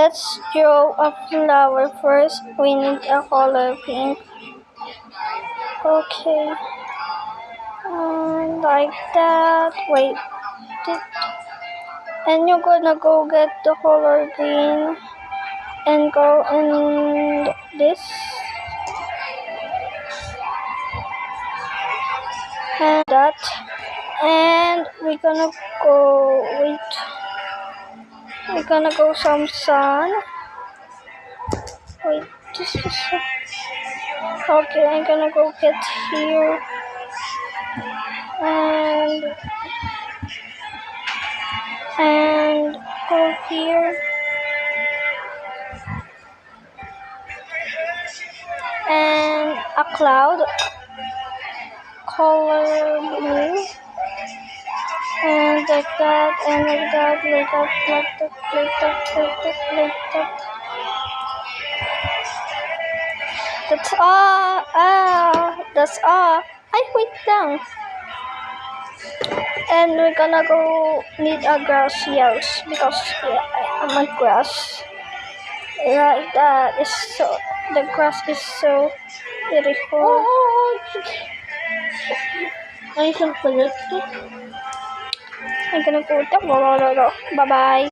Let's draw a flower first. We need a color pink. Okay. Like that. Wait. And you're gonna go get the color green and go in this. And that. And we're gonna go, wait. We're gonna go some sun. Wait, this is, okay, I'm gonna go get here. And go here. And a cloud. Color blue. And like that, and like that, like that, like that, like that, like that, like that. That's all. That's all. Wait down. And we're gonna go need a grass, yes, because I'm on grass. Like that is so. The grass is so beautiful. Ay, isang palit to. I'm gonna go. Bye bye.